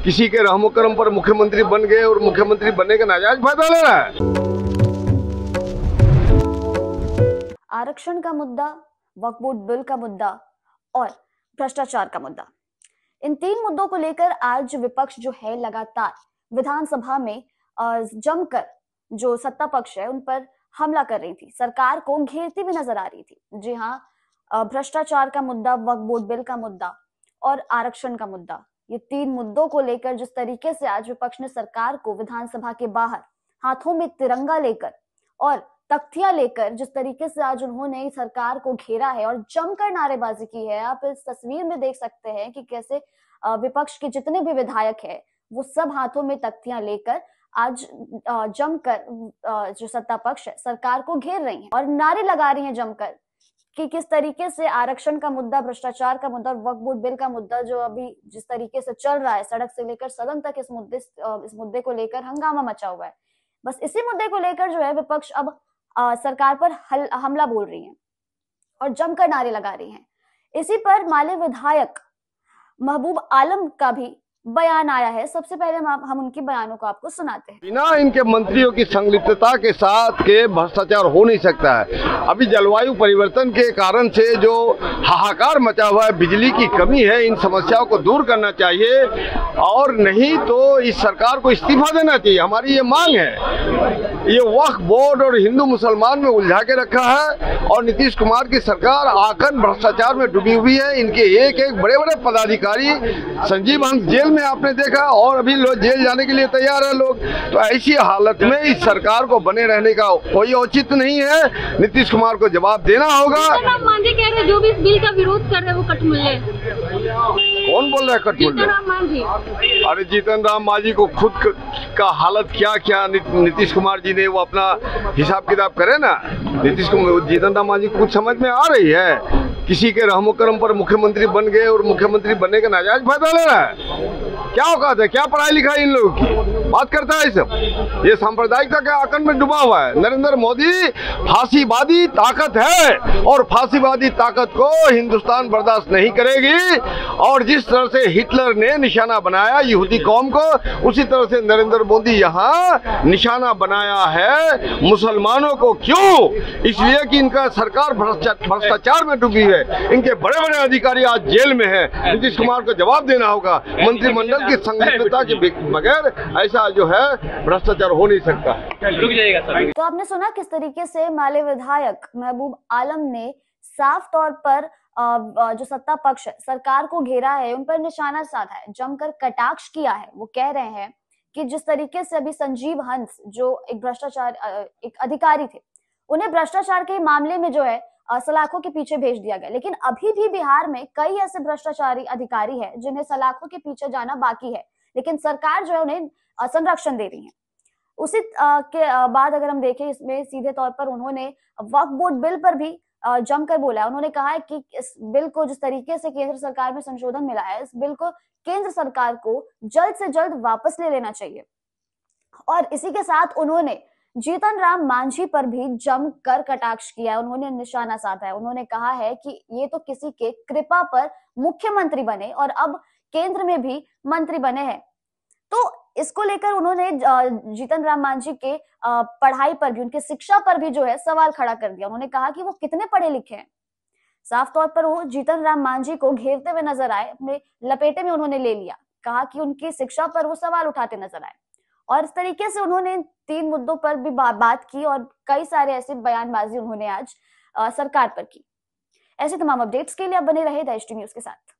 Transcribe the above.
किसी के रहमो करम पर मुख्यमंत्री बन गए और मुख्यमंत्री बनने का नाजायज फायदा ले रहा है। आरक्षण का मुद्दा, वक्फ बोर्ड बिल का मुद्दा और भ्रष्टाचार का मुद्दा, इन तीन मुद्दों को लेकर आज विपक्ष जो है लगातार विधानसभा में जमकर जो सत्ता पक्ष है उन पर हमला कर रही थी, सरकार को घेरती भी नजर आ रही थी। जी हाँ, भ्रष्टाचार का मुद्दा, वक्फ बोर्ड बिल का मुद्दा और आरक्षण का मुद्दा, ये तीन मुद्दों को लेकर जिस तरीके से आज विपक्ष ने सरकार को विधानसभा के बाहर हाथों में तिरंगा लेकर और तख्तियां लेकर जिस तरीके से आज उन्होंने सरकार को घेरा है और जमकर नारेबाजी की है, आप इस तस्वीर में देख सकते हैं कि कैसे विपक्ष के जितने भी विधायक हैं वो सब हाथों में तख्तियां लेकर आज जमकर जो सत्ता पक्ष है सरकार को घेर रही हैं और नारे लगा रही हैं जमकर कि किस तरीके से आरक्षण का मुद्दा, भ्रष्टाचार का मुद्दा और वक्फ बोर्ड बिल का मुद्दा जो अभी जिस तरीके से चल रहा है, सड़क से लेकर सदन तक इस मुद्दे को लेकर हंगामा मचा हुआ है। बस इसी मुद्दे को लेकर जो है विपक्ष अब सरकार पर हमला बोल रही है और जमकर नारे लगा रही हैं। इसी पर माले विधायक महबूब आलम का भी बयान आया है। सबसे पहले हम उनके बयानों को आपको सुनाते हैं। बिना इनके मंत्रियों की संलिप्तता के साथ के भ्रष्टाचार हो नहीं सकता है। अभी जलवायु परिवर्तन के कारण से जो हाहाकार मचा हुआ है, बिजली की कमी है, इन समस्याओं को दूर करना चाहिए और नहीं तो इस सरकार को इस्तीफा देना चाहिए। हमारी ये मांग है। ये वक्फ बोर्ड और हिंदू मुसलमान में उलझा के रखा है और नीतीश कुमार की सरकार आखंड भ्रष्टाचार में डूबी हुई है। इनके एक एक बड़े बड़े पदाधिकारी, संजीव हंस जेल में आपने देखा और अभी लोग जेल जाने के लिए तैयार है लोग। तो ऐसी हालत में इस सरकार को बने रहने का कोई औचित्य नहीं है। नीतीश कुमार को जवाब देना होगा। मांझी कह रहे जो भी इस बिल का विरोध कर रहे हैं वो कठमुल्ले। कौन बोल रहा है कठमुल्ले? अरे जीतन राम मांझी को खुद का हालत क्या नीतीश कुमार जी ने वो अपना हिसाब किताब करे ना। जीतन राम मांझी को कुछ समझ में आ रही है? किसी के रहमो करम पर मुख्यमंत्री बन गए और मुख्यमंत्री बनने का नाजायज फायदा ले रहा है। क्या औकात है? क्या पढ़ाई लिखाई इन लोगों की? बात करता है सब। ये सांप्रदायिकता के आकंठ में डूबा हुआ है। नरेंद्र मोदी फांसीवादी ताकत है और फांसीवादी ताकत को हिंदुस्तान बर्दाश्त नहीं करेगी। और जिस तरह से हिटलर ने निशाना बनाया यहूदी कौम को, उसी तरह से नरेंद्र मोदी यहाँ निशाना बनाया है मुसलमानों को। क्यों? इसलिए कि इनका सरकार भ्रष्टाचार में डूबी है। इनके बड़े बड़े अधिकारी आज जेल में है। नीतीश कुमार को जवाब देना होगा। मंत्रिमंडल की संलिप्तता के बगैर ऐसा जो है भ्रष्टाचार हो नहीं सकता। तो आपने सुना किस तरीके से माले विधायक महबूब आलम ने साफ तौर पर जो सत्ता पक्ष है सरकार को घेरा है, उन पर निशाना साधा है, जमकर कटाक्ष किया है। वो कह रहे हैं कि जिस तरीके से अभी संजीव हंस जो एक अधिकारी थे, उन्हें भ्रष्टाचार के मामले में जो है सलाखों के पीछे भेज दिया गया, लेकिन अभी भी बिहार में कई ऐसे भ्रष्टाचारी अधिकारी हैं जिन्हें सलाखों के पीछे जाना बाकी है, लेकिन सरकार जो है उन्हें संरक्षण दे रही है। उसी के बाद अगर हम देखें, इसमें सीधे तौर पर उन्होंने वक्फ बोर्ड बिल पर भी जमकर बोला है। उन्होंने कहा है कि इस बिल को जिस तरीके से केंद्र सरकार में संशोधन मिला है, इस बिल को केंद्र सरकार को जल्द से जल्द वापस ले लेना चाहिए। और इसी के साथ उन्होंने जीतन राम मांझी पर भी जमकर कटाक्ष किया है। उन्होंने निशाना साधा है। उन्होंने कहा है कि ये तो किसी के कृपा पर मुख्यमंत्री बने और अब केंद्र में भी मंत्री बने हैं। तो इसको लेकर उन्होंने जीतन राम मांझी के पढ़ाई पर भी, उनकी शिक्षा पर भी जो है सवाल खड़ा कर दिया। उन्होंने कहा कि वो कितने पढ़े लिखे हैं। साफ तौर पर वो जीतन राम मांझी को घेरते हुए नजर आए, अपने लपेटे में उन्होंने ले लिया। कहा कि उनकी शिक्षा पर वो सवाल उठाते नजर आए और इस तरीके से उन्होंने तीन मुद्दों पर भी बात की और कई सारे ऐसे बयानबाजी उन्होंने आज सरकार पर की। ऐसे तमाम अपडेट्स के लिए आप बने रहे द HT न्यूज़ के साथ।